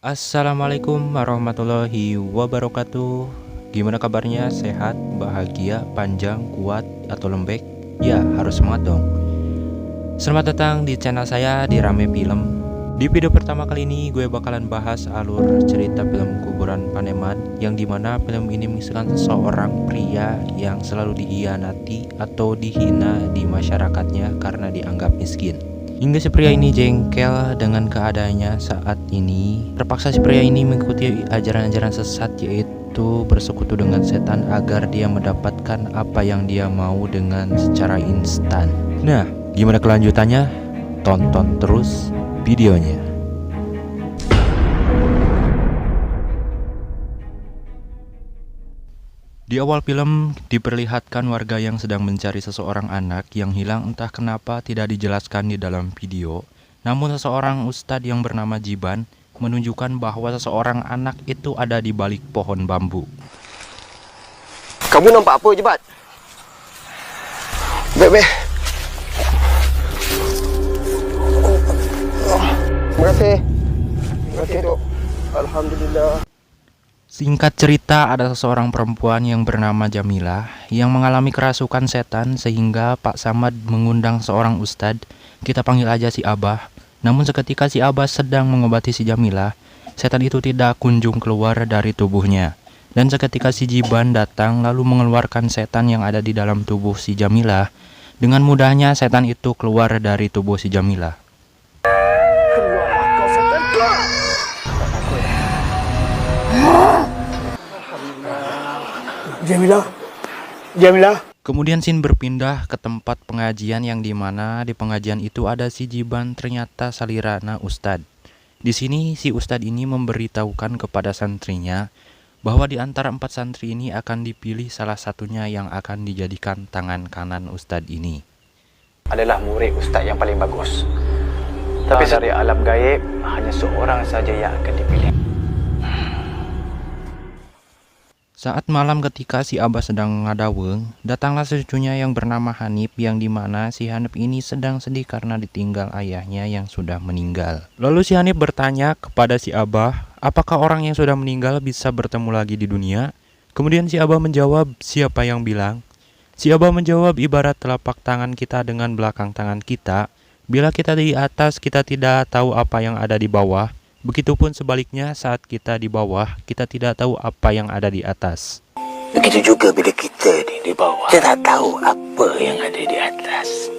Assalamualaikum warahmatullahi wabarakatuh. Gimana kabarnya? Sehat, bahagia, panjang, kuat, atau lembek? Ya, harus semangat dong. Selamat datang di channel saya di Rame Film. Di video pertama kali ini gue bakalan bahas alur cerita film Kuburan Panemon, yang dimana film ini mengisahkan seorang pria yang selalu dikhianati atau dihina di masyarakatnya karena dianggap miskin. Hingga si pria ini jengkel dengan keadaannya saat ini. Terpaksa si pria ini mengikuti ajaran-ajaran sesat, yaitu bersekutu dengan setan agar dia mendapatkan apa yang dia mau dengan secara instan. Nah, gimana kelanjutannya? Tonton terus videonya. Di awal film diperlihatkan warga yang sedang mencari seseorang anak yang hilang, entah kenapa tidak dijelaskan di dalam video. Namun seseorang ustadz yang bernama Jiban menunjukkan bahwa seseorang anak itu ada di balik pohon bambu. Kamu nampak apa, Jebat? Baik. Terima kasih. Terima kasih, Tok. Alhamdulillah. Singkat cerita, ada seseorang perempuan yang bernama Jamilah yang mengalami kerasukan setan sehingga Pak Samad mengundang seorang ustadz, kita panggil aja si Abah. Namun seketika si Abah sedang mengobati si Jamilah, setan itu tidak kunjung keluar dari tubuhnya. Dan seketika si Jiban datang lalu mengeluarkan setan yang ada di dalam tubuh si Jamilah, dengan mudahnya setan itu keluar dari tubuh si Jamilah. Keluarlah kau, setan, keluar! Jamilah. Kemudian scene berpindah ke tempat pengajian yang dimana di pengajian itu ada si Jiban, ternyata salirana Ustadz. Di sini si Ustadz ini memberitahukan kepada santrinya bahwa di antara 4 santri ini akan dipilih salah satunya yang akan dijadikan tangan kanan Ustadz ini. Adalah murid Ustadz yang paling bagus. Tapi dari alam gaib hanya seorang saja yang akan dipilih. Saat malam ketika si Abah sedang ngadaweng, datanglah cucunya yang bernama Hanif, yang dimana si Hanif ini sedang sedih karena ditinggal ayahnya yang sudah meninggal. Lalu si Hanif bertanya kepada si Abah, apakah orang yang sudah meninggal bisa bertemu lagi di dunia? Kemudian si Abah menjawab, siapa yang bilang? Si Abah menjawab, ibarat telapak tangan kita dengan belakang tangan kita. Bila kita di atas, kita tidak tahu apa yang ada di bawah. Begitupun sebaliknya, saat kita di bawah, kita tidak tahu apa yang ada di atas. Begitu juga bila kita di bawah, kita tak tahu apa yang ada di atas.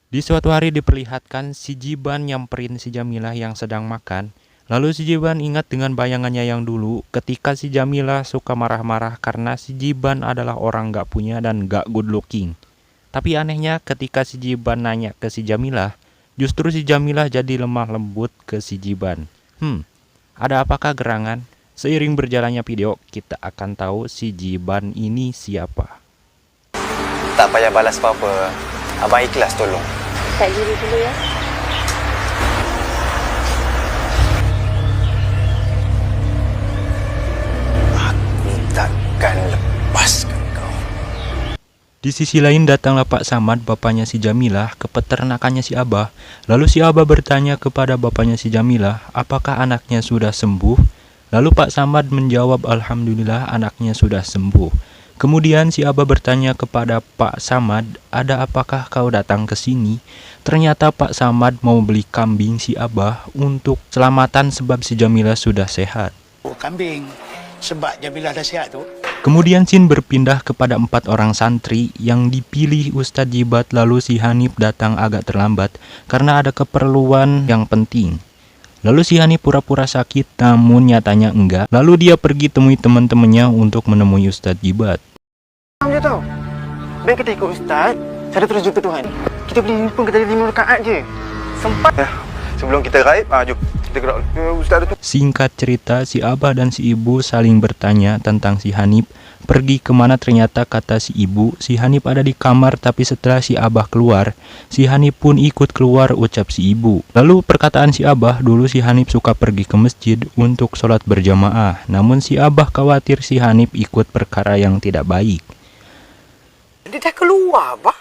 Di suatu hari diperlihatkan si Jiban nyamperin si Jamilah yang sedang makan. Lalu si Jiban ingat dengan bayangannya yang dulu ketika si Jamilah suka marah-marah karena si Jiban adalah orang gak punya dan gak good looking. Tapi anehnya ketika si Jiban nanya ke si Jamilah, justru si Jamilah jadi lemah lembut ke si Jiban. Ada apakah gerangan? Seiring berjalannya video, kita akan tahu si Jiban ini siapa. Tak payah balas apa-apa. Abang ikhlas tolong. Kat diri dulu ya. Aku takkan lepaskan kau. Di sisi lain datanglah Pak Samad, bapaknya si Jamilah, ke peternakannya si Abah. Lalu si Abah bertanya kepada bapaknya si Jamilah, apakah anaknya sudah sembuh? Lalu Pak Samad menjawab, alhamdulillah anaknya sudah sembuh. Kemudian si Abah bertanya kepada Pak Samad, ada apakah kau datang ke sini? Ternyata Pak Samad mau beli kambing si Abah untuk selamatan sebab si Jamilah sudah sehat. Kambing, sebab Jamilah dah sihat tu. Kemudian scene berpindah kepada 4 orang santri yang dipilih Ustadz Jibat. Lalu si Hanif datang agak terlambat karena ada keperluan yang penting. Lalu si Hanif pura-pura sakit, namun nyatanya enggak. Lalu dia pergi temui teman-temannya untuk menemui Ustadz Jibat. Kamu je tahu. Baik kita ikut Ustaz, saya terus jumpa Tuhan. Kita boleh pun kita 5 rakaat je. Sempat. Sebelum kita raib, jom kita gerak. Ustaz tu. Singkat cerita, si Abah dan si Ibu saling bertanya tentang si Hanif. Pergi kemana? Ternyata kata si Ibu, si Hanif ada di kamar. Tapi setelah si Abah keluar, si Hanif pun ikut keluar, ucap si Ibu. Lalu perkataan si Abah, dulu si Hanif suka pergi ke masjid untuk sholat berjamaah. Namun si Abah khawatir si Hanif ikut perkara yang tidak baik. Dia dah keluar, Abah.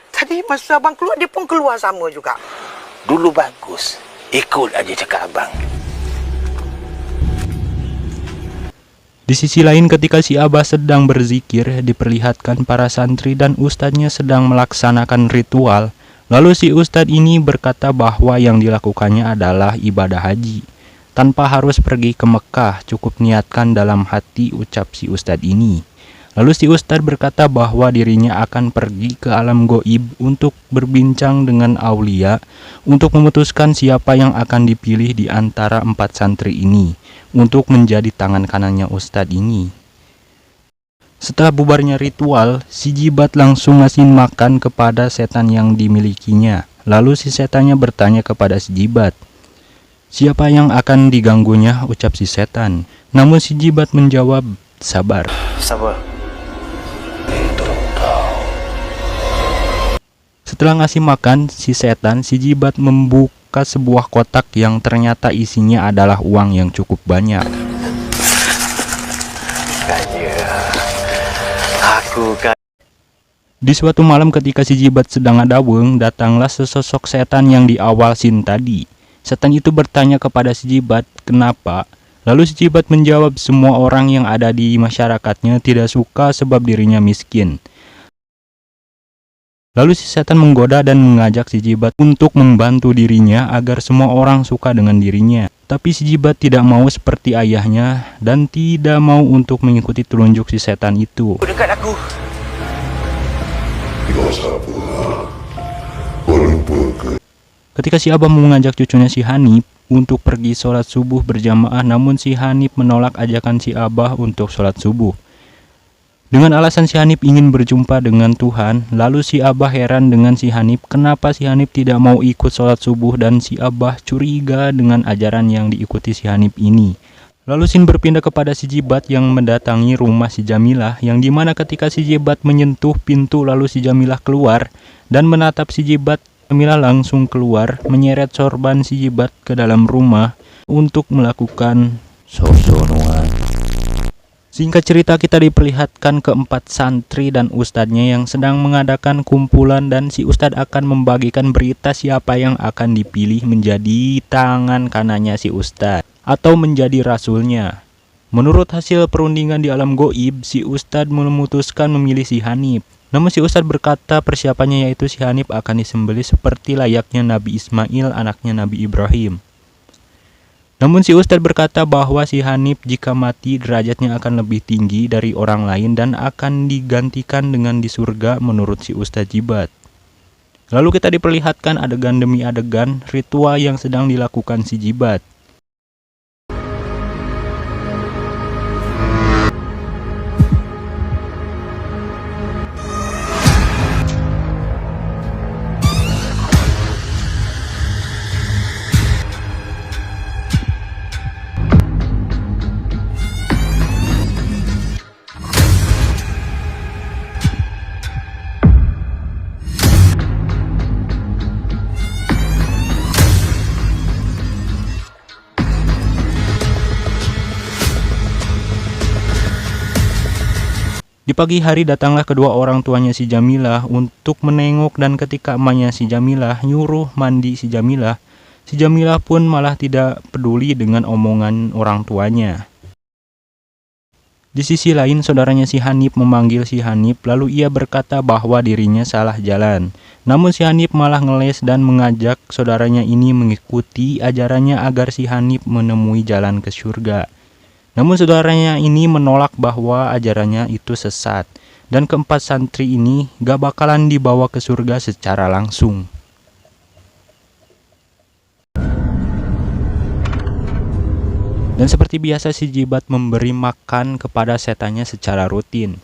Tadi masa abang keluar, dia pun keluar sama juga. Dulu bagus. Ikut aja cakap abang. Di sisi lain ketika si Abah sedang berzikir, diperlihatkan para santri dan ustadznya sedang melaksanakan ritual. Lalu si ustadz ini berkata bahwa yang dilakukannya adalah ibadah haji. Tanpa harus pergi ke Mekah, cukup niatkan dalam hati, ucap si ustadz ini. Lalu si ustadz berkata bahwa dirinya akan pergi ke alam goib untuk berbincang dengan aulia untuk memutuskan siapa yang akan dipilih di antara 4 santri ini untuk menjadi tangan kanannya ustadz ini. Setelah bubarnya ritual, si Jibat langsung ngasih makan kepada setan yang dimilikinya. Lalu si setannya bertanya kepada si Jibat, "Siapa yang akan diganggunya?" ucap si setan. Namun si Jibat menjawab, "Sabar." Sabar. Setelah ngasih makan si setan, si Jibat membuka sebuah kotak yang ternyata isinya adalah uang yang cukup banyak. Aku kan Di suatu malam ketika si Jibat sedang ngadaweng, datanglah sesosok setan yang di awal scene tadi. Setan itu bertanya kepada si Jibat, "Kenapa?" Lalu si Jibat menjawab, "Semua orang yang ada di masyarakatnya tidak suka sebab dirinya miskin." Lalu si setan menggoda dan mengajak si Jibat untuk membantu dirinya agar semua orang suka dengan dirinya. Tapi si Jibat tidak mau seperti ayahnya dan tidak mau untuk mengikuti telunjuk si setan itu. Dekat aku. Ketika si Abah mengajak cucunya si Hanif untuk pergi sholat subuh berjamaah, namun si Hanif menolak ajakan si Abah untuk sholat subuh. Dengan alasan si Hanif ingin berjumpa dengan Tuhan, lalu si Abah heran dengan si Hanif kenapa si Hanif tidak mau ikut sholat subuh dan si Abah curiga dengan ajaran yang diikuti si Hanif ini. Lalu Sin berpindah kepada si Jibat yang mendatangi rumah si Jamilah, yang dimana ketika si Jibat menyentuh pintu lalu si Jamilah keluar dan menatap si Jibat, Jamilah langsung keluar menyeret sorban si Jibat ke dalam rumah untuk melakukan sosonuan. Singkat cerita kita diperlihatkan keempat santri dan ustadznya yang sedang mengadakan kumpulan dan si ustadz akan membagikan berita siapa yang akan dipilih menjadi tangan kanannya si ustadz atau menjadi rasulnya. Menurut hasil perundingan di alam goib, si ustadz memutuskan memilih si Hanif. Namun si ustadz berkata persiapannya yaitu si Hanif akan disembelih seperti layaknya Nabi Ismail anaknya Nabi Ibrahim. Namun si ustadz berkata bahwa si Hanif jika mati derajatnya akan lebih tinggi dari orang lain dan akan digantikan dengan di surga menurut si ustadz Jibat. Lalu kita diperlihatkan adegan demi adegan ritual yang sedang dilakukan si Jibat. Di pagi hari datanglah kedua orang tuanya si Jamilah untuk menengok dan ketika emaknya si Jamilah nyuruh mandi si Jamilah pun malah tidak peduli dengan omongan orang tuanya. Di sisi lain saudaranya si Hanif memanggil si Hanif lalu ia berkata bahwa dirinya salah jalan. Namun si Hanif malah ngeles dan mengajak saudaranya ini mengikuti ajarannya agar si Hanif menemui jalan ke surga. Namun saudaranya ini menolak bahwa ajarannya itu sesat dan keempat santri ini gak bakalan dibawa ke surga secara langsung. Dan seperti biasa si Jibat memberi makan kepada setannya secara rutin.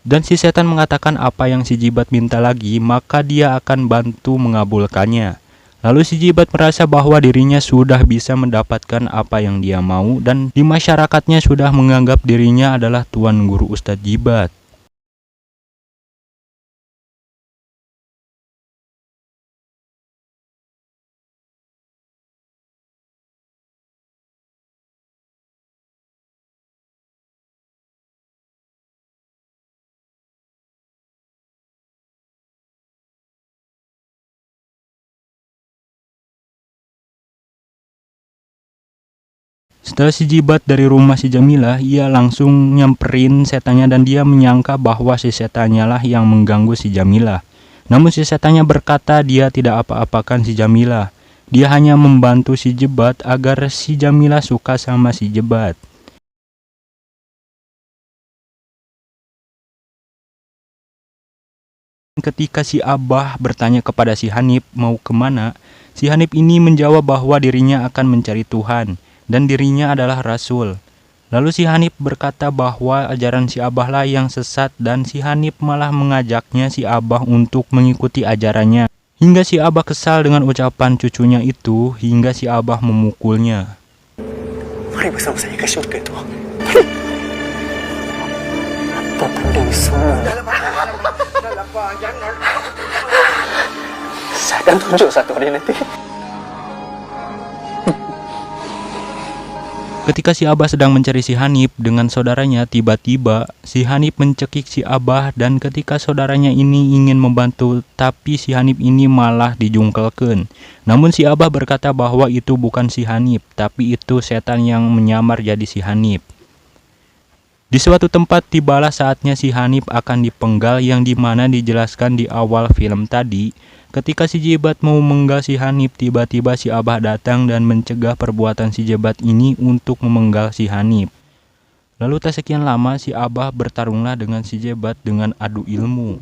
Dan si setan mengatakan apa yang si Jibat minta lagi maka dia akan bantu mengabulkannya. Lalu si Jibat merasa bahwa dirinya sudah bisa mendapatkan apa yang dia mau dan di masyarakatnya sudah menganggap dirinya adalah tuan guru Ustadz Jibat. Setelah si Jibat dari rumah si Jamilah, ia langsung nyamperin setannya dan dia menyangka bahwa si setannya lah yang mengganggu si Jamilah. Namun si setannya berkata dia tidak apa-apakan si Jamilah. Dia hanya membantu si Jibat agar si Jamilah suka sama si Jibat. Ketika si Abah bertanya kepada si Hanif mau kemana, si Hanif ini menjawab bahwa dirinya akan mencari Tuhan dan dirinya adalah Rasul. Lalu si Hanif berkata bahwa ajaran si Abah lah yang sesat dan si Hanif malah mengajaknya si Abah untuk mengikuti ajarannya. Hingga si Abah kesal dengan ucapan cucunya itu hingga si Abah memukulnya. Mari bersama saya ke syurga tu. Apa benda semua? Saya akan tunjuk satu hari nanti. Ketika si Abah sedang mencari si Hanif dengan saudaranya, tiba-tiba si Hanif mencekik si Abah dan ketika saudaranya ini ingin membantu, tapi si Hanif ini malah dijungkelkan. Namun si Abah berkata bahwa itu bukan si Hanif, tapi itu setan yang menyamar jadi si Hanif. Di suatu tempat tibalah saatnya si Hanif akan dipenggal yang dimana dijelaskan di awal film tadi. Ketika si Jibat mau menggal si Hanif, tiba-tiba si Abah datang dan mencegah perbuatan si Jibat ini untuk memenggal si Hanif. Lalu tak sekian lama si Abah bertarunglah dengan si Jibat dengan adu ilmu.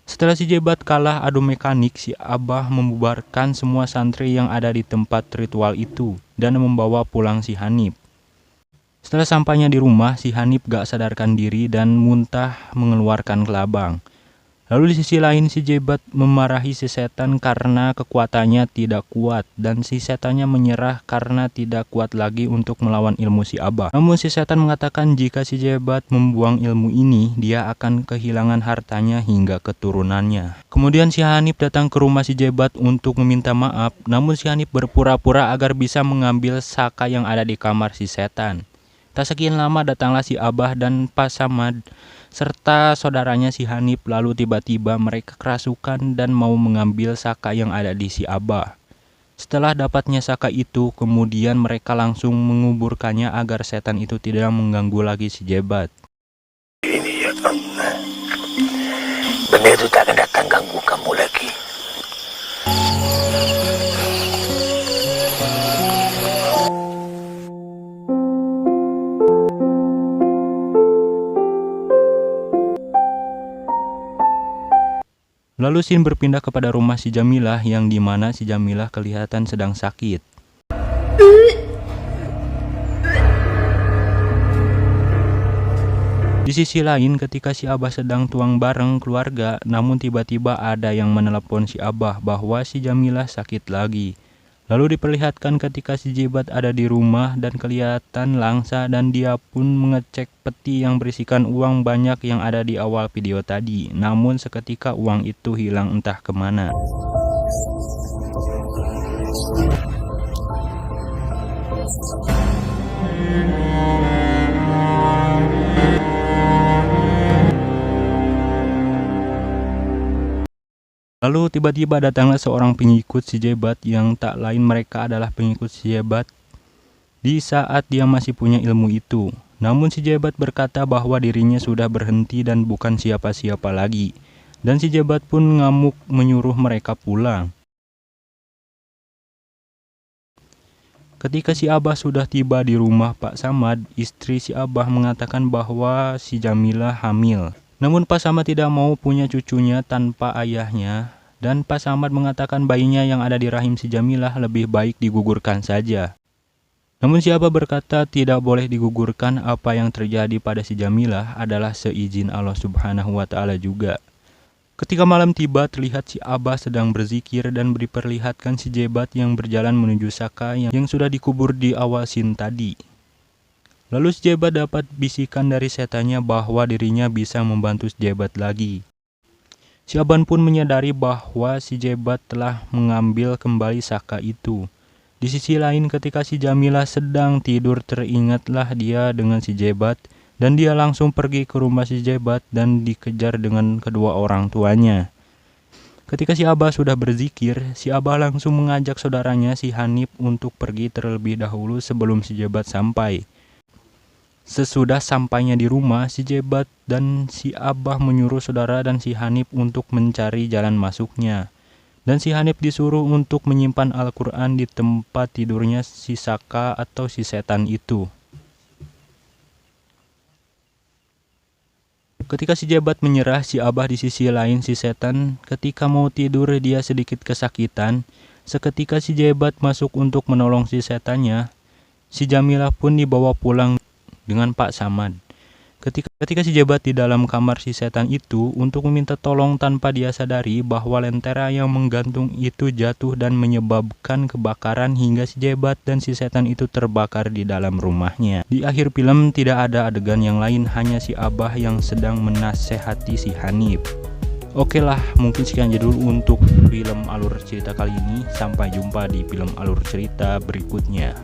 Setelah si Jibat kalah adu mekanik, si Abah membubarkan semua santri yang ada di tempat ritual itu dan membawa pulang si Hanif. Setelah sampainya di rumah, si Hanif gak sadarkan diri dan muntah mengeluarkan kelabang. Lalu di sisi lain si Jibat memarahi si setan karena kekuatannya tidak kuat dan si setannya menyerah karena tidak kuat lagi untuk melawan ilmu si Abah. Namun si setan mengatakan jika si Jibat membuang ilmu ini, dia akan kehilangan hartanya hingga keturunannya. Kemudian si Hanif datang ke rumah si Jibat untuk meminta maaf, namun si Hanif berpura-pura agar bisa mengambil saka yang ada di kamar si setan. Tak sekian lama datanglah si Abah dan Pak Samad serta saudaranya si Hanif, lalu tiba-tiba mereka kerasukan dan mau mengambil saka yang ada di si Abah. Setelah dapatnya saka itu, kemudian mereka langsung menguburkannya agar setan itu tidak mengganggu lagi si Jibat. Ini ya Allah. Benda itu tak akan datang ganggu kamu lagi. Lalu scene berpindah kepada rumah si Jamilah yang dimana si Jamilah kelihatan sedang sakit. Di sisi lain ketika si Abah sedang tuang bareng keluarga, namun tiba-tiba ada yang menelepon si Abah bahwa si Jamilah sakit lagi. Lalu diperlihatkan ketika si Jibat ada di rumah dan kelihatan langsa dan dia pun mengecek peti yang berisikan uang banyak yang ada di awal video tadi. Namun seketika uang itu hilang entah kemana. Lalu tiba-tiba datanglah seorang pengikut si Jibat yang tak lain mereka adalah pengikut si Jibat di saat dia masih punya ilmu itu. Namun si Jibat berkata bahwa dirinya sudah berhenti dan bukan siapa-siapa lagi. Dan si Jibat pun ngamuk menyuruh mereka pulang. Ketika si Abah sudah tiba di rumah Pak Samad, istri si Abah mengatakan bahwa si Jamilah hamil. Namun Pak Samad tidak mau punya cucunya tanpa ayahnya dan Pak Samad mengatakan bayinya yang ada di rahim si Jamilah lebih baik digugurkan saja. Namun si Abah berkata tidak boleh digugurkan, apa yang terjadi pada si Jamilah adalah seizin Allah Subhanahu wa Ta'ala juga. Ketika malam tiba, terlihat si Abah sedang berzikir dan diperlihatkan si Jibat yang berjalan menuju saka yang sudah dikubur di awal scene tadi. Lalu si Jibat dapat bisikan dari setannya bahwa dirinya bisa membantu si Jibat lagi. Si Aban pun menyadari bahwa si Jibat telah mengambil kembali saka itu. Di sisi lain ketika si Jamilah sedang tidur teringatlah dia dengan si Jibat dan dia langsung pergi ke rumah si Jibat dan dikejar dengan kedua orang tuanya. Ketika si Abah sudah berzikir, si Abah langsung mengajak saudaranya si Hanif untuk pergi terlebih dahulu sebelum si Jebat sampai. Sesudah sampainya di rumah, si Jebat dan si Abah menyuruh saudara dan si Hanif untuk mencari jalan masuknya. Dan si Hanif disuruh untuk menyimpan Al-Quran di tempat tidurnya si Saka atau si setan itu. Ketika si Jebat menyerah, si Abah di sisi lain si setan ketika mau tidur dia sedikit kesakitan. Seketika si Jebat masuk untuk menolong si setannya, si Jamilah pun dibawa pulang dengan Pak Samad. Ketika si Jebat di dalam kamar si setan itu untuk meminta tolong tanpa dia sadari bahwa lentera yang menggantung itu jatuh dan menyebabkan kebakaran hingga si Jebat dan si setan itu terbakar di dalam rumahnya. Di akhir film tidak ada adegan yang lain, hanya si Abah yang sedang menasehati si Hanif. Oke lah, mungkin sekian aja dulu untuk film alur cerita kali ini. Sampai jumpa di film alur cerita berikutnya.